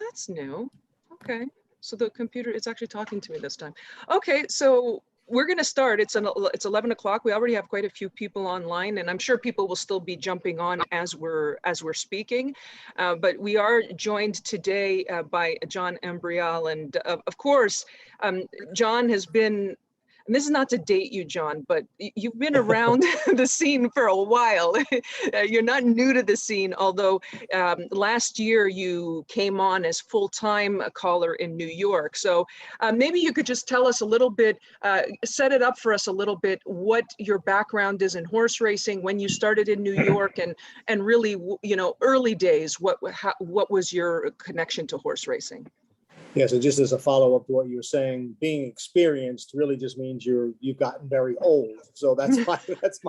That's new. Okay. So the computer is actually talking to me this time. Okay, so we're going to start. It's 11 o'clock. We already have quite a few people online, and I'm sure people will still be jumping on as we're speaking. But we are joined today by John Imbriale, and of course, John has been. And this is not to date you, John, but you've been around the scene for a while. You're not new to the scene, although last year you came on as full-time caller in New York. So maybe you could just tell us a little bit, set it up for us a little bit, what your background is in horse racing, when you started in New York, and really, you know, early days, what was your connection to horse racing? Yeah, so just as a follow-up to what you were saying, being experienced really just means you've gotten very old. So that's my case.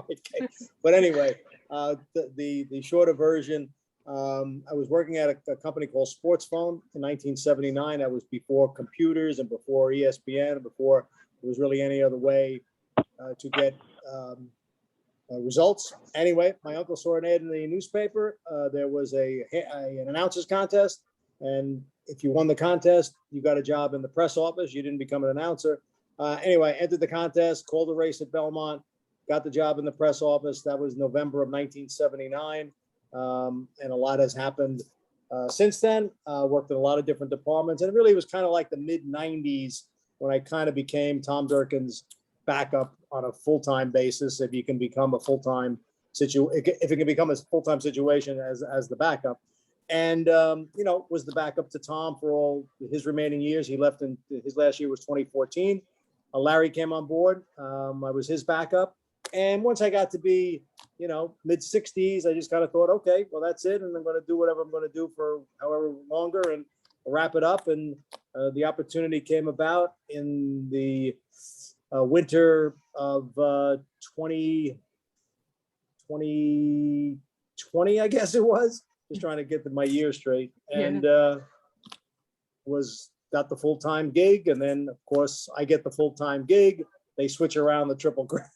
But anyway, the shorter version, I was working at a company called Sports Phone in 1979. That was before computers and before ESPN, and before there was really any other way to get results. Anyway, my uncle saw an ad in the newspaper. There was an announcers contest, and if you won the contest, you got a job in the press office. You didn't become an announcer. Anyway, entered the contest, called a race at Belmont, got the job in the press office. That was November of 1979. And a lot has happened since then. Worked in a lot of different departments. And it really was kind of like the mid-90s when I kind of became Tom Durkin's backup on a full-time basis. If you can become a full-time if it can become a full-time situation as the backup. And, you know, was the backup to Tom for all his remaining years. He left in his last year was 2014. Larry came on board. I was his backup. And once I got to be, you know, mid 60s, I just kind of thought, okay, well, that's it. And I'm going to do whatever I'm going to do for however longer and wrap it up. And the opportunity came about in the winter of 2020, I guess it was. Just trying to get my year straight, and got the full-time gig. And then of course I get the full-time gig. They switch around the triple crown.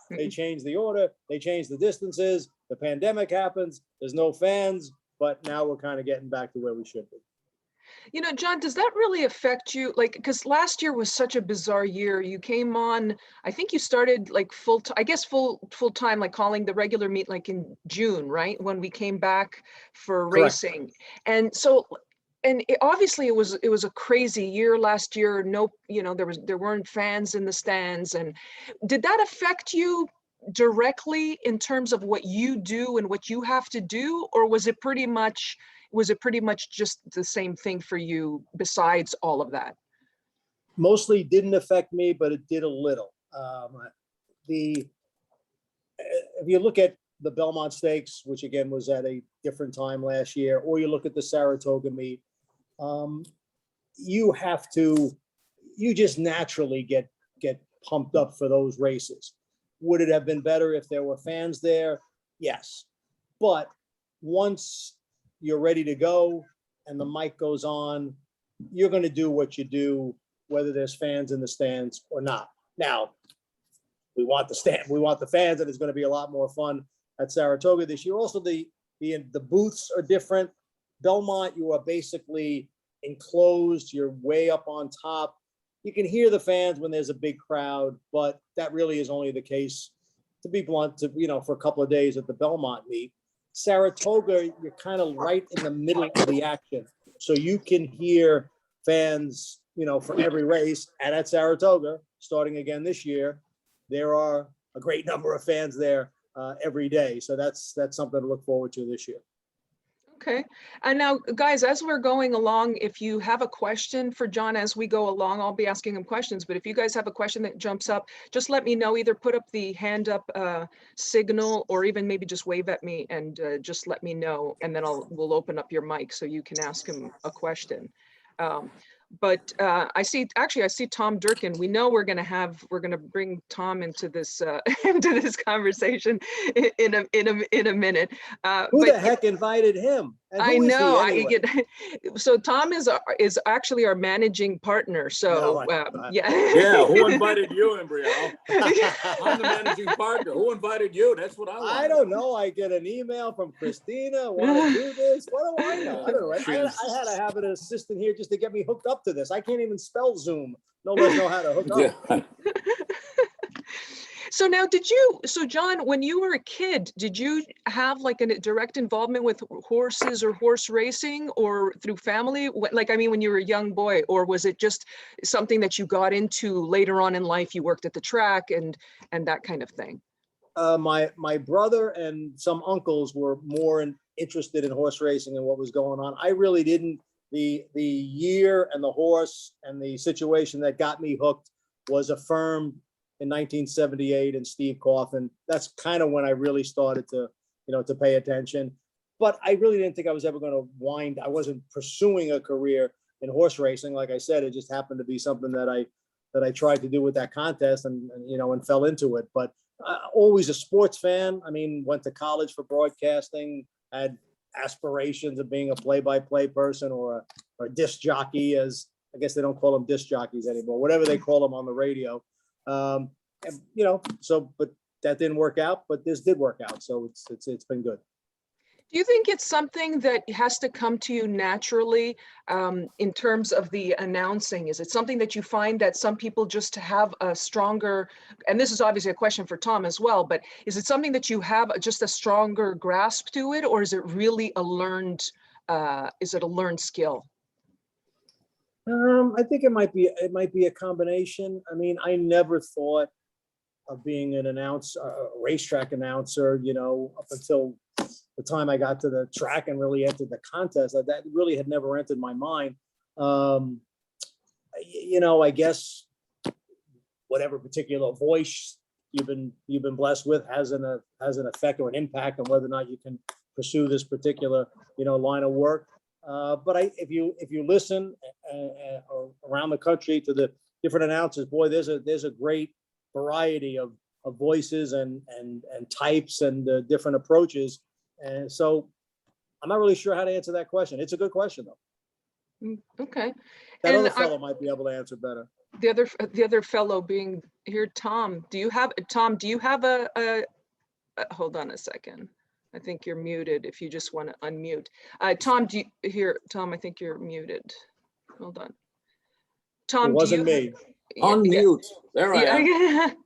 They change the order. They change the distances. The pandemic happens. There's no fans, but now we're kind of getting back to where we should be. You know, John, does that really affect you? Like, because last year was such a bizarre year. You came on, I think you started like full time, like calling the regular meet like in June, right? When we came back for racing. And so, obviously it was a crazy year last year. No, you know, there weren't fans in the stands. And did that affect you directly in terms of what you do and what you have to do? Or was it pretty much just the same thing for you besides all of that? Mostly didn't affect me, but it did a little. If you look at the Belmont Stakes, which again was at a different time last year, or you look at the Saratoga meet, you just naturally get pumped up for those races. Would it have been better if there were fans there? Yes. But once you're ready to go and the mic goes on, you're going to do what you do, whether there's fans in the stands or not. Now, we want the fans, and it's going to be a lot more fun at Saratoga this year. Also, the booths are different. Belmont, you are basically enclosed. You're way up on top. You can hear the fans when there's a big crowd, but that really is only the case, to be blunt, for a couple of days at the Belmont meet. Saratoga, you're kind of right in the middle of the action. So you can hear fans, for every race. And at Saratoga, starting again this year, there are a great number of fans there every day. So that's something to look forward to this year. Okay. And now, guys, as we're going along, if you have a question for John as we go along, I'll be asking him questions. But if you guys have a question that jumps up, just let me know. Either put up the hand up signal, or even maybe just wave at me and just let me know. And then we'll open up your mic so you can ask him a question. But I see Tom Durkin. We know we're going to bring Tom into this conversation in a minute. Who the heck invited him? And I who is he know. anyway? So Tom is actually our managing partner. So yeah. Yeah, who invited you, Imbriale? I'm the managing partner. Who invited you? That's what I want. I don't know. I get an email from Christina. Want to do this? What do I know? I don't know. I had to have an assistant here just to get me hooked up to this. I can't even spell Zoom. No less know how to hook up. Yeah. So now, so John, when you were a kid, did you have like a direct involvement with horses or horse racing, or through family? Like, I mean, when you were a young boy, or was it just something that you got into later on in life? You worked at the track and that kind of thing. My brother and some uncles were more interested in horse racing and what was going on. I really didn't. The year and the horse and the situation that got me hooked was affirmed in 1978 and Steve Coffin. That's kind of when I really started to, to pay attention. But I really didn't think I was ever going to I wasn't pursuing a career in horse racing. Like I said, it just happened to be something that I tried to do with that contest and fell into it. But always a sports fan. I mean, went to college for broadcasting, had aspirations of being a play-by-play person or a disc jockey, as I guess they don't call them disc jockeys anymore, whatever they call them on the radio. And, but that didn't work out, but this did work out. So it's been good. Do you think it's something that has to come to you naturally in terms of the announcing? Is it something that you find that some people just have a stronger, and this is obviously a question for Tom as well, but is it something that you have just a stronger grasp to it, or is it really a learned skill? I think it might be a combination. I mean, I never thought of being an announcer, a racetrack announcer, up until the time I got to the track and really entered the contest. That really had never entered my mind. I guess whatever particular voice you've been blessed with has an effect or an impact on whether or not you can pursue this particular line of work. But if you listen around the country to the different announcers, boy, there's a great variety of voices and types and different approaches. And so I'm not really sure how to answer that question. It's a good question though. Okay. That other fellow might be able to answer better. The other fellow being here, Tom. Do you have a hold on a second. I think you're muted if you just want to unmute. Tom, Tom, I think you're muted. Hold on. Tom, it wasn't me. Unmute. There I am.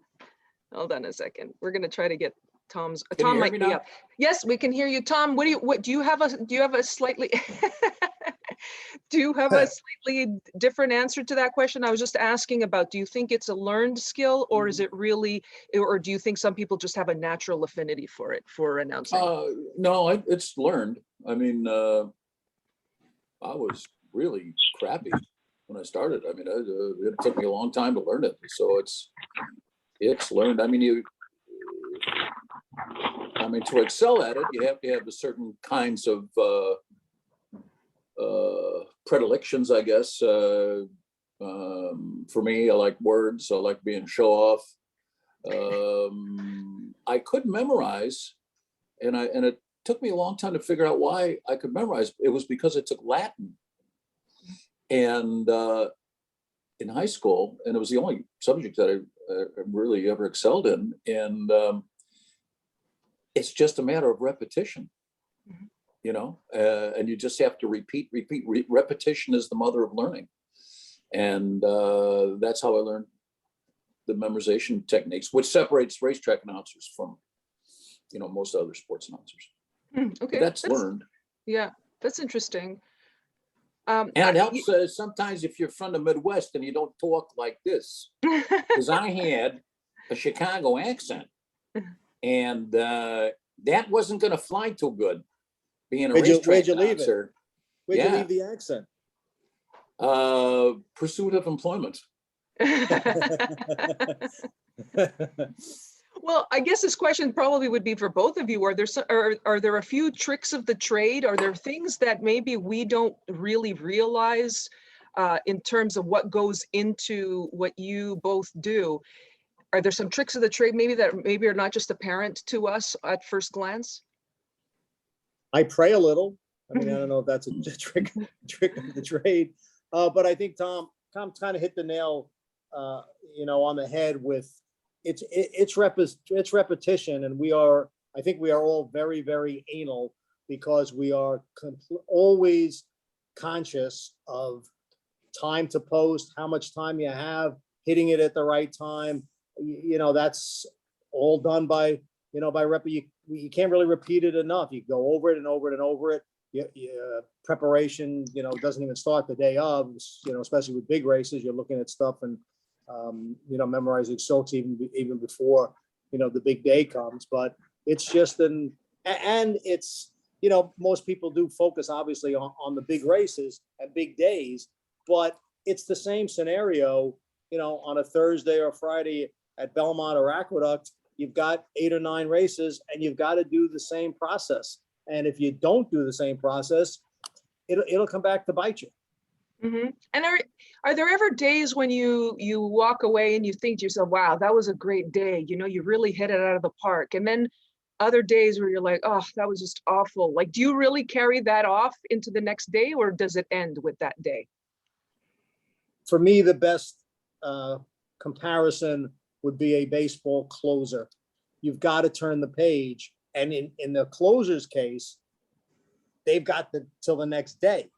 Hold on a second. We're going to try to get Tom's. Can Tom you might hear be me now? up. Yes, we can hear you, Tom. Do you have a slightly do you have a slightly different answer to that question? I was just asking about, do you think it's a learned skill, or is it really, or do you think some people just have a natural affinity for it, for announcing? No, it's learned. I mean, I was really crappy when I started. I mean, it took me a long time to learn it. So it's learned. I mean, to excel at it, you have to have a certain kinds of predilections, I guess. For me, I like words. I like being show off. I could memorize, and it took me a long time to figure out why I could memorize. It was because I took Latin, and in high school, and it was the only subject that I really ever excelled in. And it's just a matter of repetition. And you just have to repeat. Repetition is the mother of learning. And that's how I learned the memorization techniques, which separates racetrack announcers from, most other sports announcers. Okay. But that's learned. Yeah, that's interesting. And it helps sometimes if you're from the Midwest and you don't talk like this, because I had a Chicago accent, and that wasn't going to fly too good. Being a racetrack announcer. Where'd you leave the accent? Pursuit of employment. Well, I guess this question probably would be for both of you. Are there a few tricks of the trade? Are there things that maybe we don't really realize in terms of what goes into what you both do? Are there some tricks of the trade maybe are not just apparent to us at first glance? I pray a little. I mean, I don't know if that's a trick of the trade, but I think Tom kind of hit the nail, on the head with it's repetition, and I think we are all very, very anal because we are always conscious of time to post, how much time you have, hitting it at the right time. That's all done by you can't really repeat it enough. You go over it and over it and over it. Preparation, doesn't even start the day of, especially with big races. You're looking at stuff and, memorizing silks even before, the big day comes. But it's just and it's, most people do focus obviously on the big races and big days, but it's the same scenario, on a Thursday or Friday at Belmont or Aqueduct. You've got 8 or 9 races and you've got to do the same process. And if you don't do the same process, it'll come back to bite you. Mm-hmm. And are there ever days when you walk away and you think to yourself, wow, that was a great day. You really hit it out of the park. And then other days where you're like, oh, that was just awful. Like, do you really carry that off into the next day, or does it end with that day? For me, the best comparison would be a baseball closer. You've got to turn the page. And in the closer's case, they've got till the next day.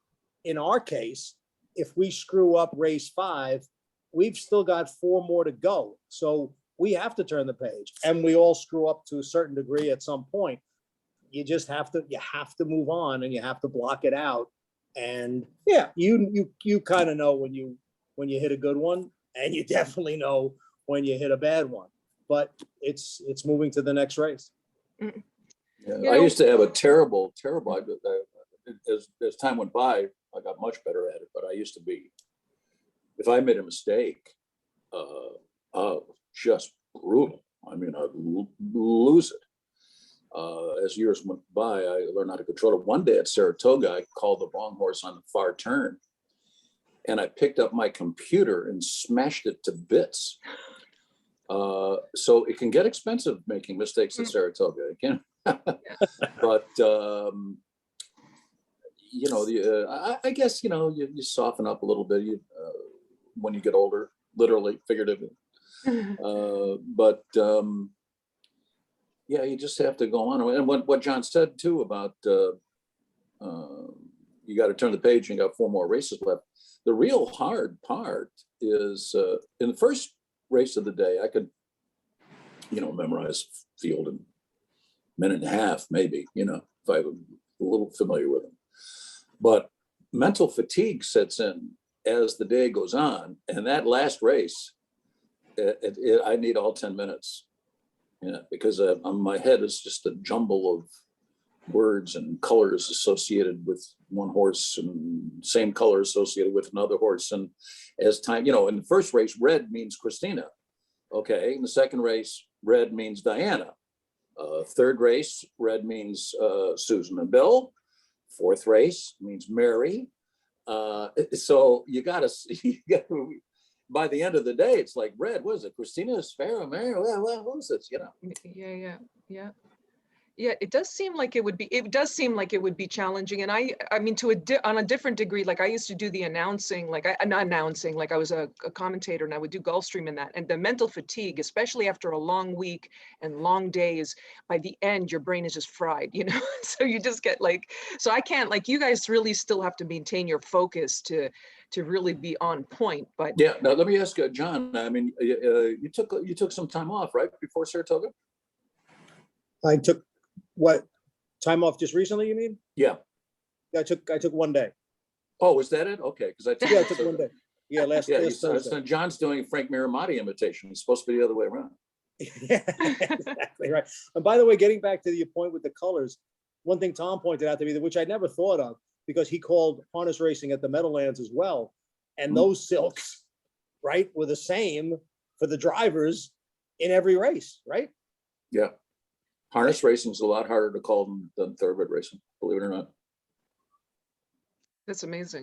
In our case, if we screw up race 5, we've still got 4 more to go. So we have to turn the page, and we all screw up to a certain degree at some point. You just have to move on, and you have to block it out. And yeah, you kind of know when you hit a good one, and you definitely know when you hit a bad one. But it's moving to the next race. Yeah, I used to have a terrible, as time went by, I got much better at it, but I used to be, if I made a mistake, just brutal. I mean, I'd lose it. As years went by, I learned how to control it. One day at Saratoga, I called the wrong horse on the far turn, and I picked up my computer and smashed it to bits. So it can get expensive making mistakes at Saratoga. It can. But I guess you soften up a little bit when you get older, literally, figuratively. But you just have to go on. And what John said too about you got to turn the page and you got 4 more races left. The real hard part is in the first race of the day, I could memorize field in a minute and a half, maybe, if I was a little familiar with them. But mental fatigue sets in as the day goes on. And that last race, I need all 10 minutes, because my head is just a jumble of words and colors associated with one horse and same color associated with another horse. And as time, in the first race, red means Christina. Okay. In the second race, red means Diana. Third race, red means Susan and Bill. Fourth race means Mary. So you got to, by the end of the day, it's like red. What is it? Christina, Sparrow, Mary. Well, who's this? Yeah. Yeah, it does seem like it would be challenging. And I mean, on a different degree, like I used to do the announcing, like not announcing, like I was a commentator and I would do Gulfstream in that. And the mental fatigue, especially after a long week and long days, by the end, your brain is just fried, so you just get so I can't, you guys really still have to maintain your focus to really be on point. But yeah, now let me ask John, I mean, you took some time off, right? Before Saratoga? I took what, time off just recently, you mean? Yeah. I took 1 day. Oh, was that it? Okay, because I took 1 day. Yeah, last Thursday. John's doing a Frank Miramati imitation. It's supposed to be the other way around. Yeah, exactly right. And by the way, getting back to your point with the colors, one thing Tom pointed out to me, which I never thought of, because he called harness racing at the Meadowlands as well, and those silks, right, were the same for the drivers in every race, right? Yeah. Harness racing is a lot harder to call than thoroughbred racing, believe it or not. That's amazing.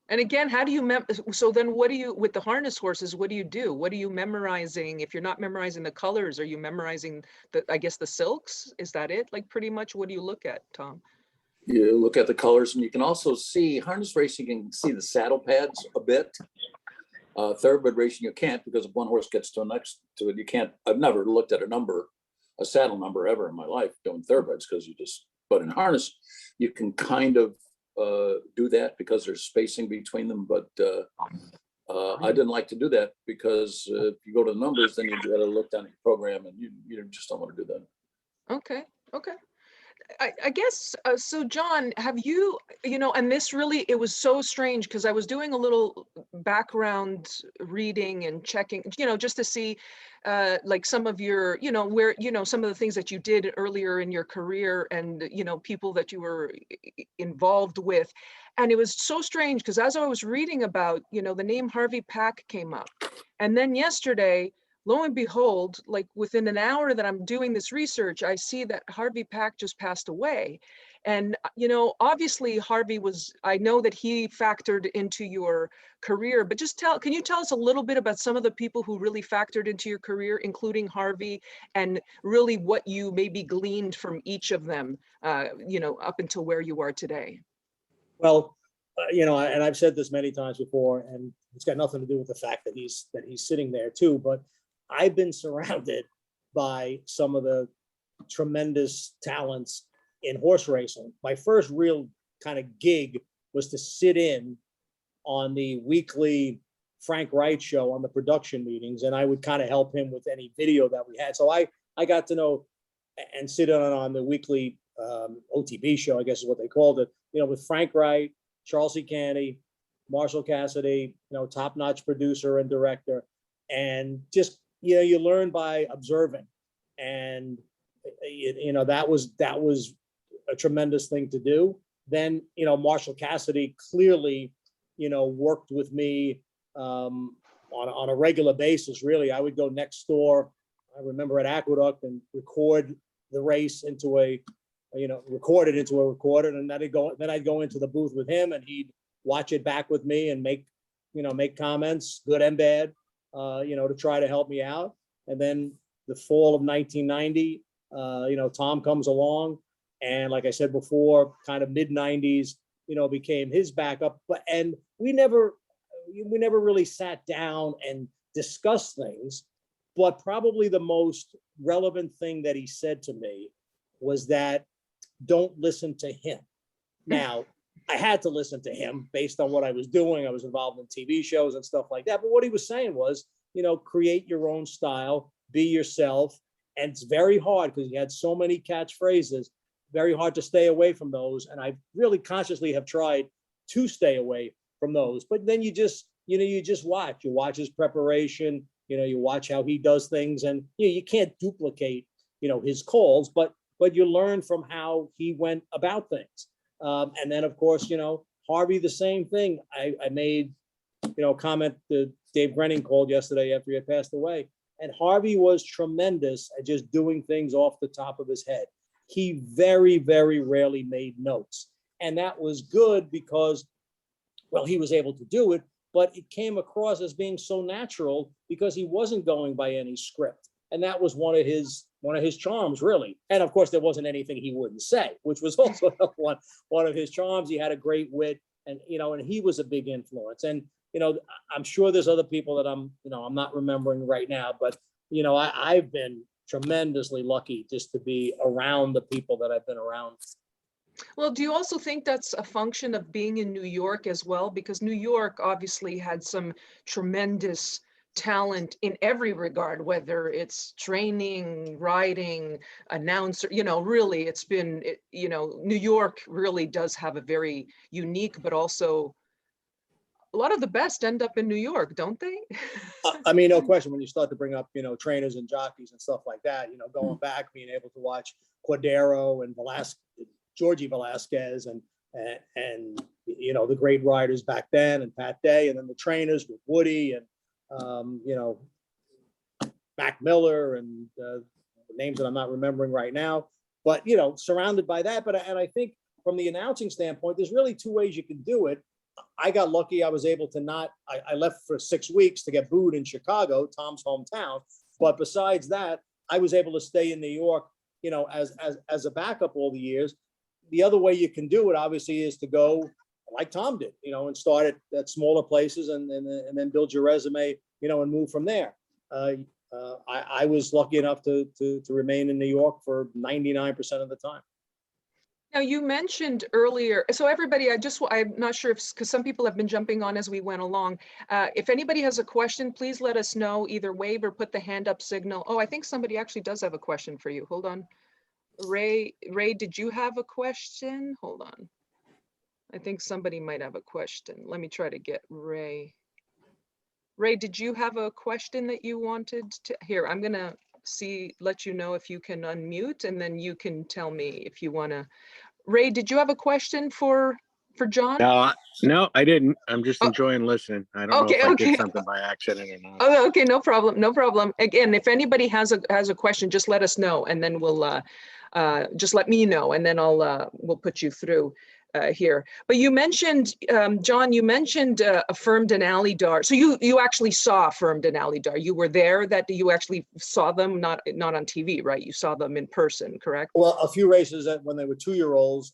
And again, how do you so then what do you, with the harness horses, what do you do? What are you memorizing? If you're not memorizing the colors, are you memorizing the silks? Is that it? Pretty much, what do you look at, Tom? you look at the colors, and you can also see harness racing. You can see the saddle pads a bit. Thoroughbred racing, you can't, because if one horse gets to next to it, you can't. I've never looked at a saddle number ever in my life doing thoroughbreds, because but in harness, you can kind of do that because there's spacing between them. But I didn't like to do that, because if you go to the numbers, then you got to look down at your program, and you just don't want to do that. Okay. I guess, so John, have you, and this really, it was so strange, because I was doing a little background reading and checking, just to see like some of your, where, some of the things that you did earlier in your career, and, people that you were involved with. And it was so strange, because as I was reading about, the name Harvey Pack came up. And then yesterday, lo and behold, like within an hour that I'm doing this research, I see that Harvey Pack just passed away. And, obviously Harvey I know that he factored into your career, but can you tell us a little bit about some of the people who really factored into your career, including Harvey, and really what you maybe gleaned from each of them, up until where you are today? Well, and I've said this many times before, and it's got nothing to do with the fact that he's sitting there too, but I've been surrounded by some of the tremendous talents in horse racing. My first real kind of gig was to sit in on the weekly Frank Wright show on the production meetings, and I would kind of help him with any video that we had. So I got to know and sit in on the weekly OTB show, I guess is what they called it, with Frank Wright, Charles C. Canny, Marshall Cassidy, top-notch producer and director. And just, you learn by observing. And, that was a tremendous thing to do. Then, Marshall Cassidy clearly, worked with me on a regular basis, really. I would go next door, I remember at Aqueduct, and record the race into record it into a recorder, and then I'd go into the booth with him, and he'd watch it back with me and make comments, good and bad, to try to help me out. And then the fall of 1990, Tom comes along, and like I said before, kind of mid 90s, became his backup. And we never really sat down and discussed things. But probably the most relevant thing that he said to me was that don't listen to him. Now, I had to listen to him based on what I was doing. I was involved in TV shows and stuff like that. But what he was saying was, create your own style, be yourself. And it's very hard, because he had so many catchphrases, very hard to stay away from those. And I really consciously have tried to stay away from those. But then you just watch his preparation, you watch how he does things, and you can't duplicate, his calls, but you learn from how he went about things. And then, of course, Harvey, the same thing. I made, a comment that Dave Brenning called yesterday after he had passed away. And Harvey was tremendous at just doing things off the top of his head. He very, very rarely made notes. And that was good because, well, he was able to do it, but it came across as being so natural because he wasn't going by any script. And that was one of his charms, really. And of course, there wasn't anything he wouldn't say, which was also one of his charms. He had a great wit, and and he was a big influence. And I'm sure there's other people that I'm not remembering right now, but I've been tremendously lucky just to be around the people that I've been around. Well, do you also think that's a function of being in New York as well? Because New York obviously had some tremendous talent in every regard, whether it's training, riding, announcer, really it's been, New York really does have a very unique, but also a lot of the best end up in New York, don't they? I mean, no question, when you start to bring up, trainers and jockeys and stuff like that, going back, being able to watch Cordero and Georgie Velasquez and the great riders back then, and Pat Day, and then the trainers with Woody and Mac Miller and the names that I'm not remembering right now, but surrounded by that. And I think from the announcing standpoint, there's really two ways you can do it. I got lucky. I was able to I left for 6 weeks to get booed in Chicago, Tom's hometown. But besides that, I was able to stay in New York, as a backup all the years. the other way you can do it, obviously, is to go like Tom did, and start at smaller places and then build your resume, and move from there. I was lucky enough to remain in New York for 99% of the time. Now, you mentioned earlier, so everybody, I'm not sure if, because some people have been jumping on as we went along. If anybody has a question, please let us know, either wave or put the hand up signal. Oh, I think somebody actually does have a question for you. Hold on. Ray, did you have a question? Hold on. I think somebody might have a question. Let me try to get Ray. Ray, did you have a question that you wanted to? Here, I'm gonna let you know if you can unmute, and then you can tell me if you wanna. Ray, did you have a question for John? No, I didn't. I'm just Oh. enjoying listening. I don't know if I did something by accident or not. Oh, okay, no problem, no problem. Again, if anybody has a question, just let us know, and then we'll just let me know, and then we'll put you through here. But you mentioned, John, you mentioned Affirmed Denali Dar. So you actually saw Affirmed Denali Dar. You were there, that you actually saw them, not on TV, right? You saw them in person, correct? Well, a few races when they were 2-year-olds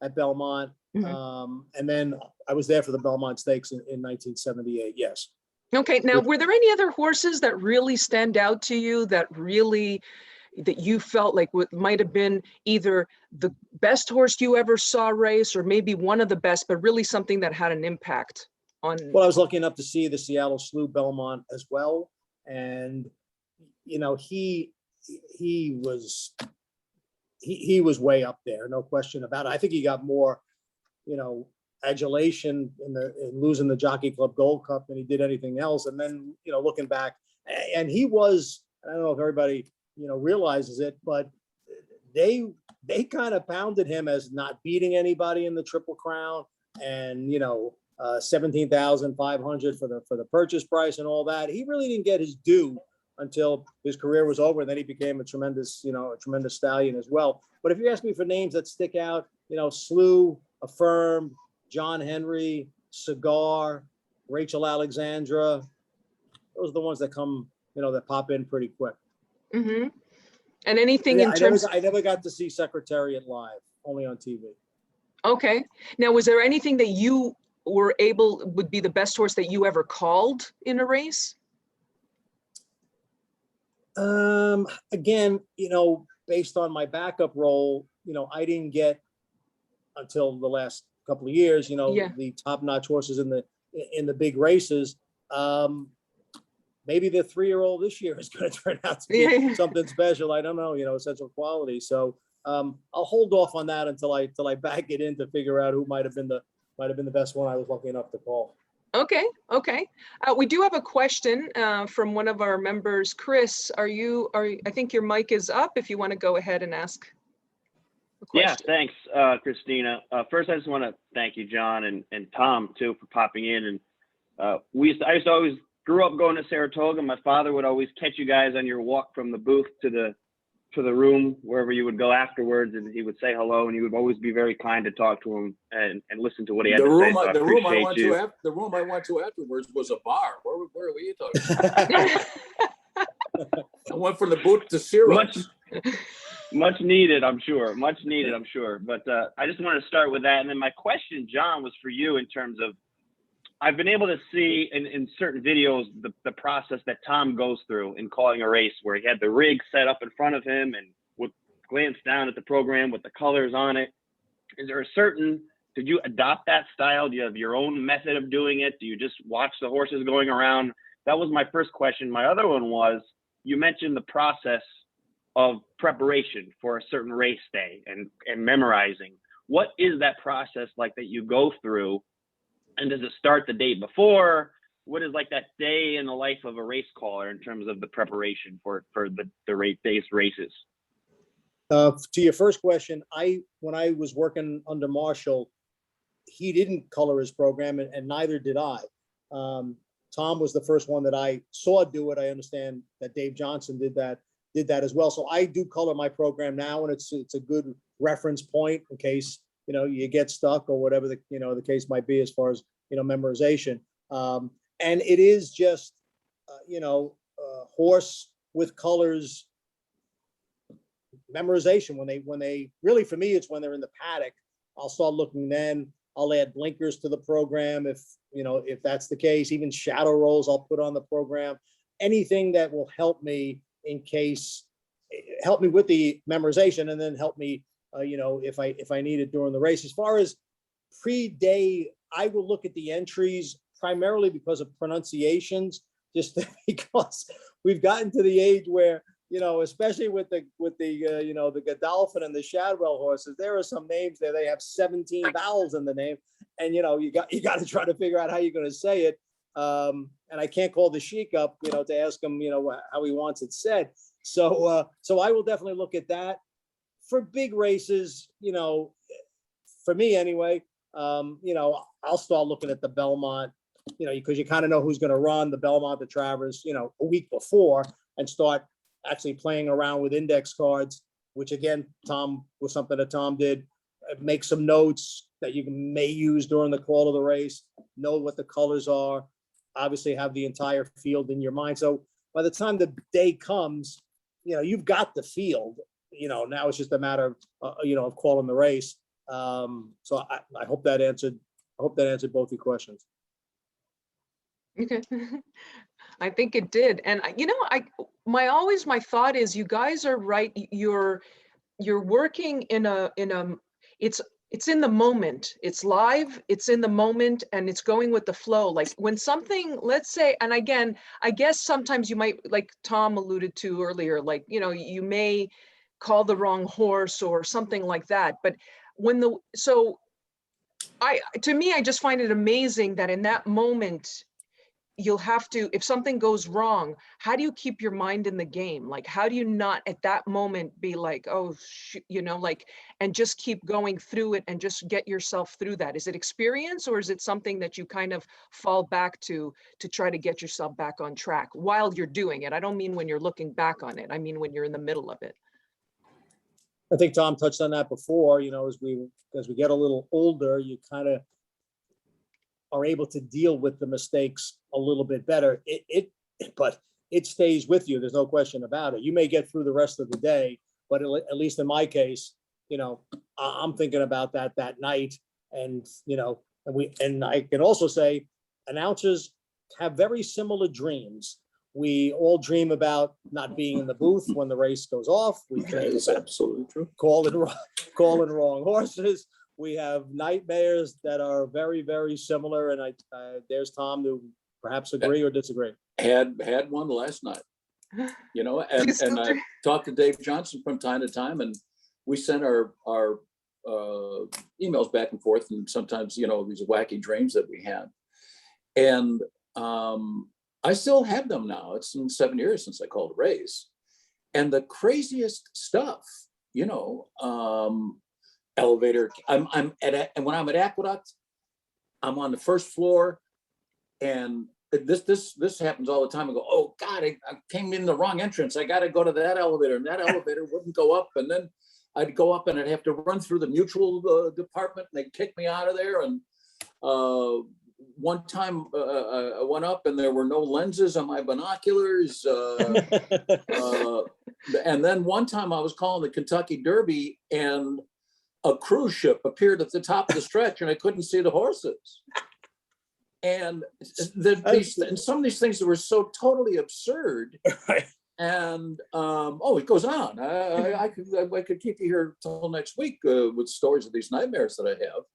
at Belmont. Mm-hmm. And then I was there for the Belmont Stakes in 1978. Yes. Okay. Now, were there any other horses that really stand out to you that you felt like might have been either the best horse you ever saw race, or maybe one of the best, but really something that had an impact on? Well, I was lucky enough to see the Seattle Slew Belmont as well. And, he was way up there, no question about it. I think he got more, adulation in losing the Jockey Club Gold Cup than he did anything else. And then, looking back, and he was, I don't know if everybody, realizes it, but they kind of pounded him as not beating anybody in the Triple Crown, and 17,500 for the purchase price and all that. He really didn't get his due until his career was over, and then he became a tremendous stallion as well. But if you ask me for names that stick out, Slew, Affirmed, John Henry, Cigar, Rachel Alexandra, those are the ones that come, that pop in pretty quick. Mm-hmm. And anything in terms? I never got to see Secretariat live, only on TV. Okay. Now, was there anything that you would be the best horse that you ever called in a race? Again, based on my backup role, I didn't get until the last couple of years, the top-notch horses in the big races. Maybe the 3-year-old this year is going to turn out to be something special. I don't know, essential quality. So I'll hold off on that until I back it in to figure out who might have been the best one I was lucky enough to call. Okay. We do have a question from one of our members, Chris. I think your mic is up if you want to go ahead and ask a question. Yeah, thanks, Christina. First, I just want to thank you, John, and Tom, too, for popping in. And I used to always grew up going to Saratoga. My father would always catch you guys on your walk from the booth to the room, wherever you would go afterwards, and he would say hello, and he would always be very kind to talk to him and listen to what he had to say. So the room I went to afterwards was a bar. Where were you talking? I went from the booth to Ciro's. Much needed, I'm sure. But I just wanted to start with that. And then my question, John, was for you in terms of, I've been able to see in certain videos the process that Tom goes through in calling a race, where he had the rig set up in front of him and would glance down at the program with the colors on it. Is there did you adopt that style? Do you have your own method of doing it? Do you just watch the horses going around? That was my first question. My other one was, you mentioned the process of preparation for a certain race day and memorizing. What is that process like that you go through? And does it start the day before? What is like that day in the life of a race caller in terms of the preparation for the race day's races? To your first question, when I was working under Marshall, he didn't color his program, and neither did I. Tom was the first one that I saw do it. I understand that Dave Johnson did that as well. So I do color my program now, and it's a good reference point in case you get stuck or whatever the case might be as far as memorization. And it is just horse with colors memorization, when they really, for me, it's when they're in the paddock. I'll start looking then. I'll add blinkers to the program if that's the case. Even shadow rolls I'll put on the program. Anything that will help me help me with the memorization, and then help me, if I need it during the race. As far as pre-day, I will look at the entries primarily because of pronunciations, just because we've gotten to the age where, especially with the Godolphin and the Shadwell horses, there are some names there, they have 17 vowels in the name. And, you got to try to figure out how you're going to say it. And I can't call the Sheik up, to ask him, how he wants it said. So I will definitely look at that. For big races, for me anyway, I'll start looking at the Belmont, because you kind of know who's going to run the Belmont, the Travers, a week before, and start actually playing around with index cards, which again, was something that Tom did. Make some notes that you may use during the call of the race, know what the colors are, obviously have the entire field in your mind. So by the time the day comes, you've got the field, now it's just a matter of, of calling the race. So I hope that answered both your questions. Okay. I think it did. And my thought is, you guys are right. You're working it's in the moment. It's live, it's in the moment, and it's going with the flow. Like when something, let's say, and again, I guess sometimes you might, like Tom alluded to earlier, like, you may call the wrong horse or something like that. But to me, I just find it amazing that in that moment, you'll have to, if something goes wrong, how do you keep your mind in the game? Like, how do you not at that moment be like, oh, and just keep going through it and just get yourself through that? Is it experience, or is it something that you kind of fall back to try to get yourself back on track while you're doing it? I don't mean when you're looking back on it. I mean, when you're in the middle of it. I think Tom touched on that before, as we get a little older, you kind of are able to deal with the mistakes a little bit better. But it stays with you. There's no question about it. You may get through the rest of the day, but at least in my case, I'm thinking about that night. And, and I can also say announcers have very similar dreams. We all dream about not being in the booth when the race goes off. That is absolutely true. Calling wrong horses. We have nightmares that are very, very similar. And there's Tom to perhaps agree or disagree. Had one last night, and I talked to Dave Johnson from time to time, and we sent our emails back and forth, and sometimes, these wacky dreams that we had. And I still have them now. It's been 7 years since I called a race. And the craziest stuff, elevator. And when I'm at Aqueduct, I'm on the first floor, and this happens all the time. I go, oh God, I came in the wrong entrance. I got to go to that elevator, and that elevator wouldn't go up. And then I'd go up, and I'd have to run through the mutual department, and they'd kick me out of there. And one time I went up, and there were no lenses on my binoculars. And then one time I was calling the Kentucky Derby, and a cruise ship appeared at the top of the stretch, and I couldn't see the horses. And some of these things that were so totally absurd. Right. And it goes on. I could keep you here till next week with stories of these nightmares that I have.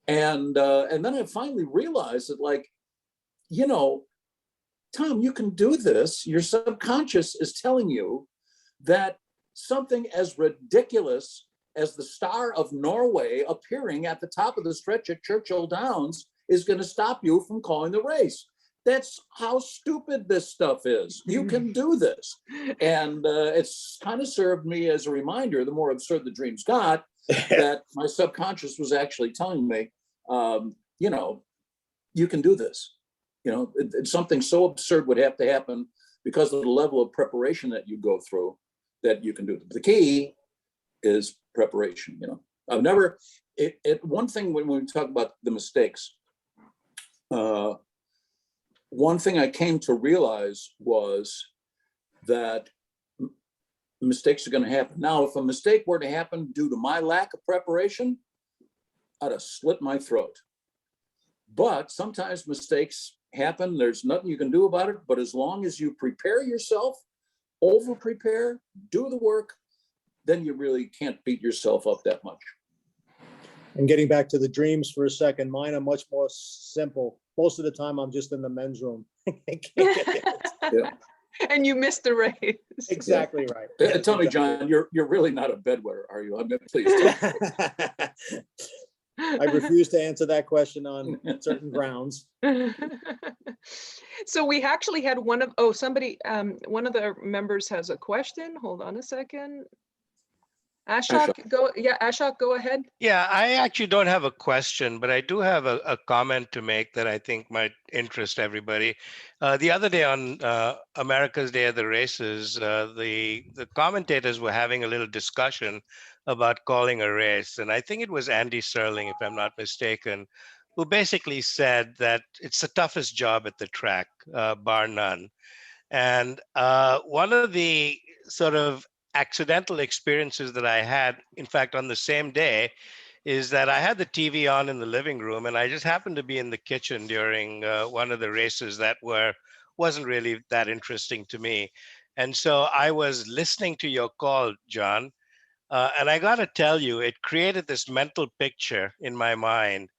And then I finally realized that, like, Tom, you can do this. Your subconscious is telling you that something as ridiculous as the Star of Norway appearing at the top of the stretch at Churchill Downs is going to stop you from calling the race. That's how stupid this stuff is. You can do this. And it's kind of served me as a reminder, the more absurd the dreams got, that my subconscious was actually telling me, you can do this. Something so absurd would have to happen because of the level of preparation that you go through, that you can do it. The key is preparation. I've never, one thing when we talk about the mistakes, one thing I came to realize was that mistakes are going to happen. Now, if a mistake were to happen due to my lack of preparation, I'd have slit my throat. But sometimes mistakes happen. There's nothing you can do about it. But as long as you prepare yourself, over prepare, do the work, then you really can't beat yourself up that much. And getting back to the dreams for a second, mine are much more simple. Most of the time, I'm just in the men's room. Yeah. And you missed the race. Exactly right. Tell me, John, you're really not a bedwetter, are you? I mean, please. I refuse to answer that question on certain grounds. So we actually had one of the members has a question. Hold on a second. Ashok, go ahead. Yeah, I actually don't have a question, but I do have a comment to make that I think might interest everybody. The other day on America's Day of the Races, the commentators were having a little discussion about calling a race. And I think it was Andy Serling, if I'm not mistaken, who basically said that it's the toughest job at the track, bar none. And one of the sort of accidental experiences that I had, in fact, on the same day, is that I had the TV on in the living room, and I just happened to be in the kitchen during one of the races that wasn't really that interesting to me. And so I was listening to your call, John, and I got to tell you, it created this mental picture in my mind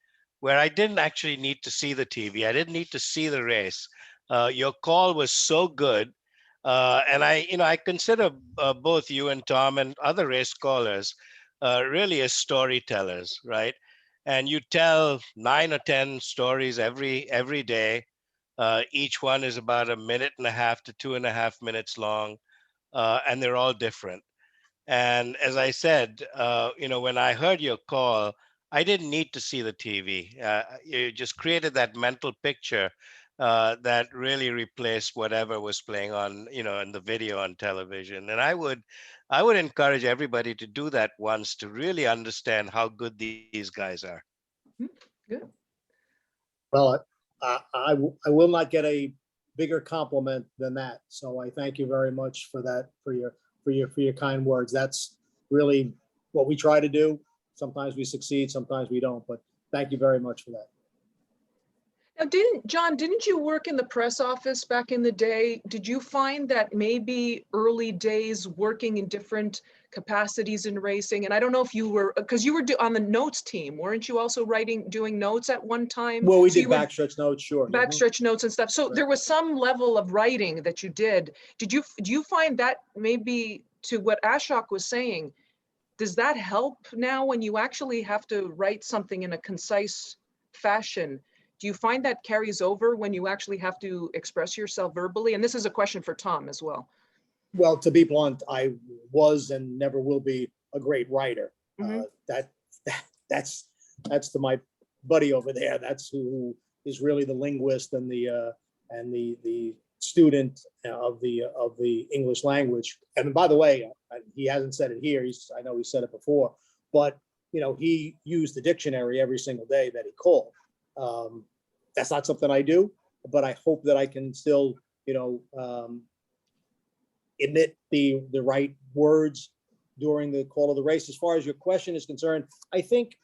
where I didn't actually need to see the TV. I didn't need to see the race. Your call was so good. And I consider both you and Tom and other race callers really as storytellers, right? And you tell 9 or 10 stories every day. Each one is about 1.5 to 2.5 minutes long, and they're all different. And as I said, when I heard your call, I didn't need to see the TV. You just created that mental picture that really replaced whatever was playing on, in the video on television. And I would encourage everybody to do that once to really understand how good these guys are. Good. Well, I will not get a bigger compliment than that. So I thank you very much for that, for your kind words. That's really what we try to do. Sometimes we succeed, sometimes we don't, but thank you very much for that. Now, didn't you work in the press office back in the day? Did you find that maybe early days working in different capacities in racing? And I don't know if you were, because you were on the notes team, weren't you also doing notes at one time? Well, we did backstretch notes, sure. Backstretch notes and stuff. So there was some level of writing that you did. Do you find that maybe, to what Ashok was saying, does that help now when you actually have to write something in a concise fashion? Do you find that carries over when you actually have to express yourself verbally? And this is a question for Tom as well. Well, to be blunt, I was and never will be a great writer. Mm-hmm. That's to my buddy over there. That's who is really the linguist and the student of the English language. And by the way, he hasn't said it here. I know he said it before, but he used the dictionary every single day that he called. That's not something I do, but I hope that I can still, emit the right words during the call of the race. As far as your question is concerned, I think,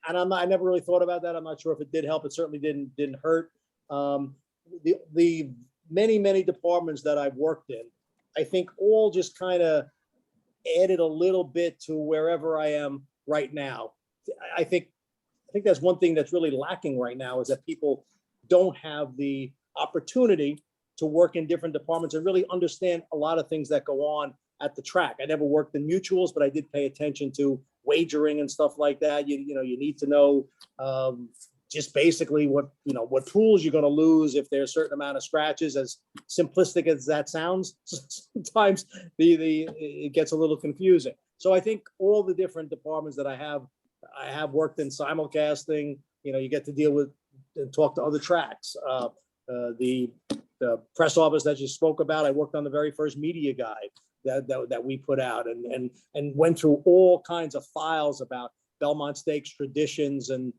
and I never really thought about that. I'm not sure if it did help. It certainly didn't hurt. The many departments that I've worked in, I think all just kind of added a little bit to wherever I am right now. I think that's one thing that's really lacking right now, is that people don't have the opportunity to work in different departments and really understand a lot of things that go on at the track. I never worked in mutuals, but I did pay attention to wagering and stuff like that. You need to know just basically what pools you're going to lose if there's a certain amount of scratches. As simplistic as that sounds, sometimes it gets a little confusing. So I think all the different departments that I have worked in simulcasting. You get to deal with and talk to other tracks. The press office that you spoke about, I worked on the very first media guide that we put out, and went through all kinds of files about Belmont Stakes traditions and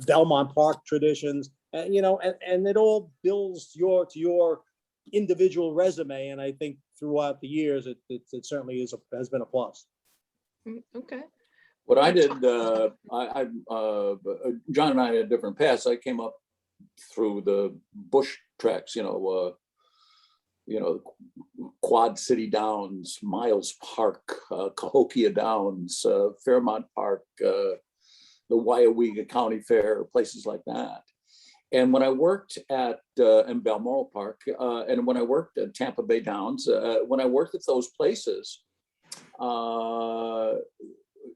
Belmont Park traditions, and it all builds to your individual resume. And I think throughout the years, it certainly has been a plus. Okay. What I did, John and I had different paths. I came up through the bush tracks, Quad City Downs, Miles Park, Cahokia Downs, Fairmont Park, the Waiawega County Fair, places like that. And when I worked at in Balmoral Park, and when I worked at Tampa Bay Downs, when I worked at those places,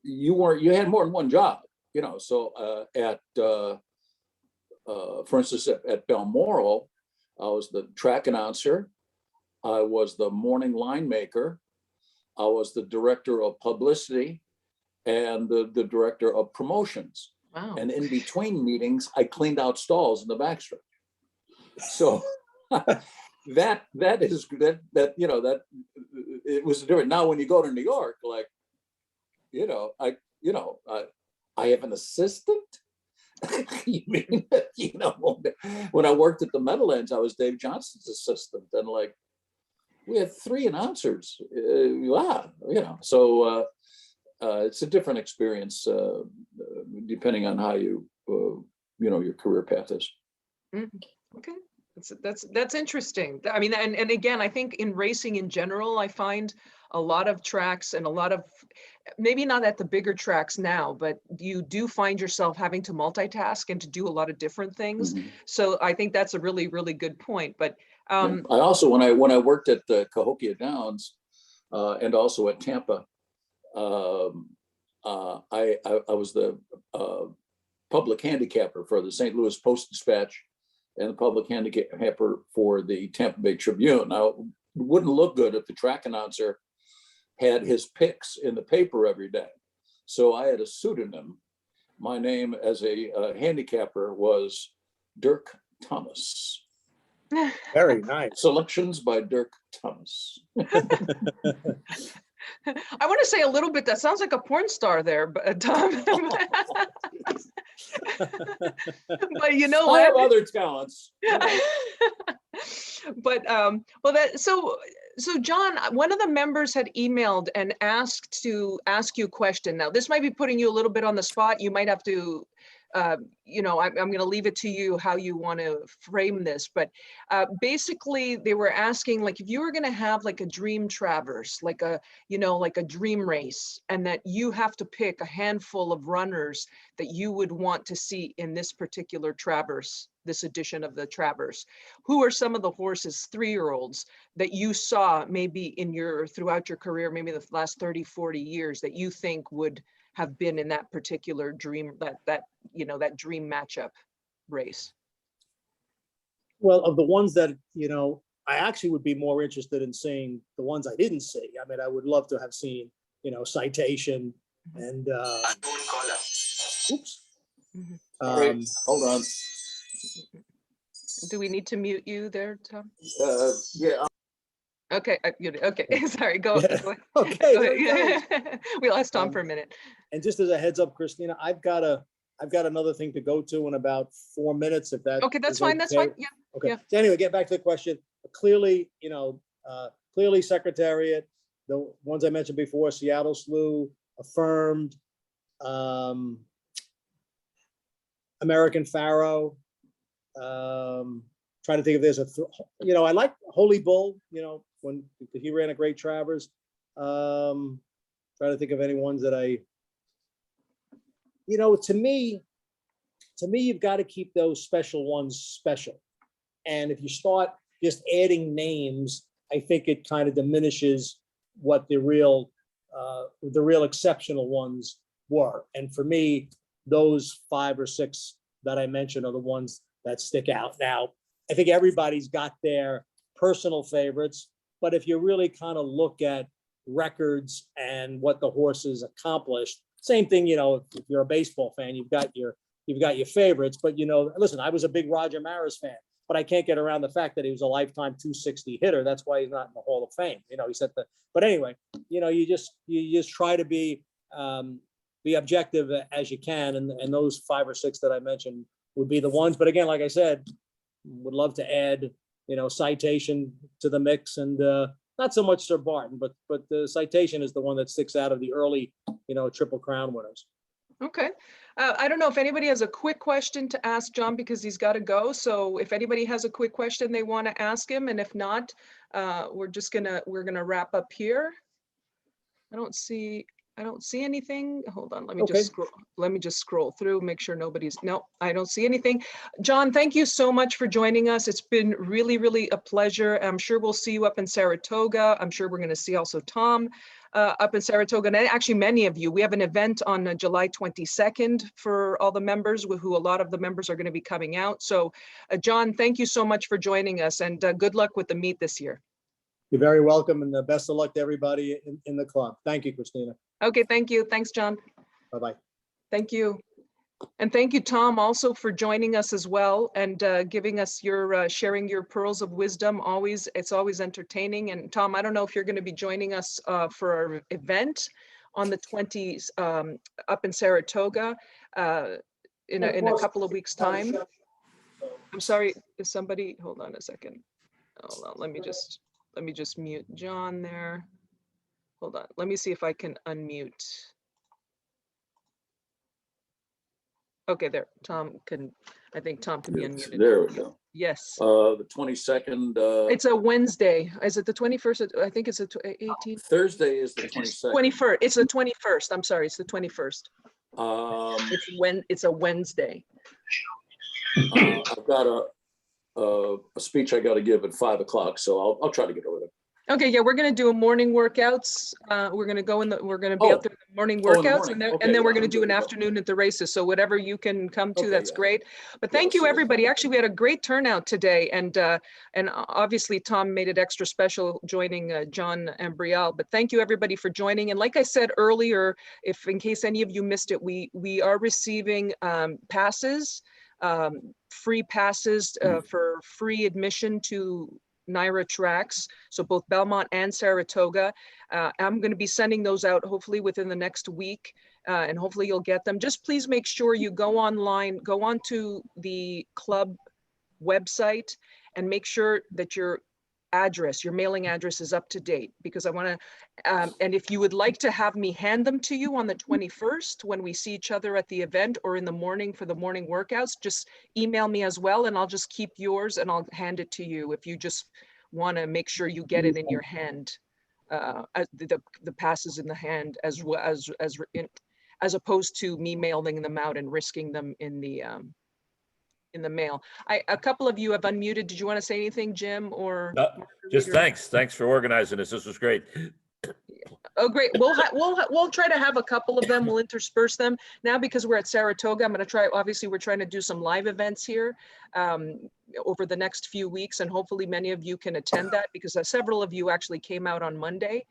you had more than one job, So for instance, at Balmoral, I was the track announcer, I was the morning line maker, I was the director of publicity, and the director of promotions. Wow. And in between meetings, I cleaned out stalls in the backstretch. So that it was different. Now, when you go to New York, I have an assistant. You mean, when I worked at the Meadowlands, I was Dave Johnson's assistant, and we had 3 announcers. So it's a different experience depending on how your career path is. Okay, that's interesting. I mean, and again, I think in racing in general, I find a lot of tracks and a lot of, maybe not at the bigger tracks now, but you do find yourself having to multitask and to do a lot of different things. Mm-hmm. So I think that's a really, really good point. But I also, when I worked at the Cahokia Downs and also at Tampa, I was the public handicapper for the St. Louis Post-Dispatch and the public handicapper for the Tampa Bay Tribune. Now, it wouldn't look good if the track announcer had his picks in the paper every day. So I had a pseudonym. My name as a handicapper was Dirk Thomas. Very nice. Selections by Dirk Thomas. I want to say a little bit, that sounds like a porn star there, but Tom. But you know I what? have other talents. But so John, one of the members had emailed and asked to ask you a question. Now, this might be putting you a little bit on the spot. You might have to, I'm going to leave it to you how you want to frame this. But basically, they were asking, if you were going to have a dream traverse, like a dream race, and that you have to pick a handful of runners that you would want to see in this particular traverse, this edition of the Traverse. Who are some of the horses, 3-year-olds, that you saw maybe throughout your career, maybe the last 30, 40 years, that you think would have been in that particular dream, that dream matchup race? Well, of the ones that, I actually would be more interested in seeing the ones I didn't see. I mean, I would love to have seen, Citation and, oops. Great. Hold on. Do we need to mute you there, Tom? Yeah. Okay, okay. Sorry, go ahead. Okay, Go there he ahead. goes. We lost Tom for a minute. And just as a heads up, Christina, I've got another thing to go to in about 4 minutes, if that. Okay, that's is fine. That's fine. Yeah. Okay. Yeah. So anyway, get back to the question. Clearly, clearly Secretariat, the ones I mentioned before, Seattle Slew, Affirmed, American Pharaoh. Trying to think if there's I like Holy Bull, when he ran a great Travers. Trying to think of any ones that to me, you've got to keep those special ones special. And if you start just adding names, I think it kind of diminishes what the real exceptional ones were. And for me, those 5 or 6 that I mentioned are the ones that stick out. Now, I think everybody's got their personal favorites, but if you really kind of look at records and what the horses accomplished, same thing, if you're a baseball fan, you've got your favorites, but listen, I was a big Roger Maris fan, but I can't get around the fact that he was a lifetime 260 hitter. That's why he's not in the Hall of Fame. He said that, but anyway, you just try to be objective as you can. And those 5 or 6 that I mentioned would be the ones, but again, like I said, would love to add, Citation to the mix and not so much Sir Barton, but the citation is the one that sticks out of the early, Triple Crown winners. Okay. I don't know if anybody has a quick question to ask John because he's got to go. So if anybody has a quick question they want to ask him, and if not, we're gonna wrap up here. I don't see anything. Hold on, let me just scroll through, make sure no, I don't see anything. John, thank you so much for joining us. It's been really, really a pleasure. I'm sure we'll see you up in Saratoga. I'm sure we're going to see also Tom up in Saratoga, and actually many of you. We have an event on July 22nd for all the members, who a lot of the members are going to be coming out. So John, thank you so much for joining us, and good luck with the meet this year. You're very welcome, and best of luck to everybody in the club. Thank you, Christina. Okay, thank you. Thanks, John. Bye-bye. Thank you. And thank you, Tom, also for joining us as well and giving us your, sharing your pearls of wisdom. It's always entertaining. And Tom, I don't know if you're going to be joining us for our event on the 20s up in Saratoga in a couple of weeks' time. I'm sorry, is somebody, hold on a second. Hold on, let me just mute John there. Hold on, let me see if I can unmute. Okay, there, I think Tom can be unmuted. There we go. Yes. The 22nd. It's a Wednesday. Is it the 21st? I think it's the 18th. Thursday is the 22nd. 21st. It's the 21st. I'm sorry, it's the 21st. It's a Wednesday. I've got a speech I got to give at 5 o'clock, so I'll try to get over there. Okay, yeah, we're gonna do a morning workouts. We're gonna be out there in the morning workouts, and then we're gonna do an afternoon at the races. So whatever you can come to, that's great. But thank you, everybody. Actually, we had a great turnout today, and obviously Tom made it extra special joining John Imbriale. But thank you, everybody, for joining. And like I said earlier, if in case any of you missed it, we are receiving passes, free passes for free admission to NYRA tracks, so both Belmont and Saratoga. I'm going to be sending those out hopefully within the next week, and hopefully you'll get them. Just please make sure you go online, go onto the club website, and make sure that your mailing address is up to date, because I want to, and if you would like to have me hand them to you on the 21st when we see each other at the event, or in the morning for the morning workouts, just email me as well, and I'll just keep yours and I'll hand it to you if you just want to make sure you get it in your hand, the passes in the hand, as opposed to me mailing them out and risking them in the mail. A couple of you have unmuted. Did you want to say anything, Jim, or? Just thanks for organizing this. This was great. Oh, great. We'll try to have a couple of them. We'll intersperse them now, because we're at Saratoga. I'm going to try. Obviously, we're trying to do some live events here over the next few weeks, and hopefully many of you can attend that, because several of you actually came out on Monday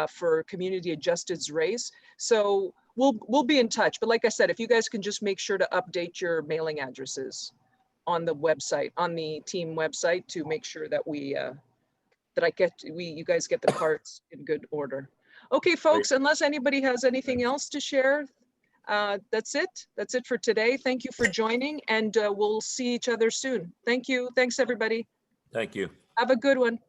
for Community Adjusted's race. So we'll be in touch. But like I said, if you guys can just make sure to update your mailing addresses on the website, on the team website, to make sure that you guys get the carts in good order. Okay, folks, unless anybody has anything else to share, that's it. That's it for today. Thank you for joining, and we'll see each other soon. Thank you. Thanks, everybody. Thank you. Have a good one.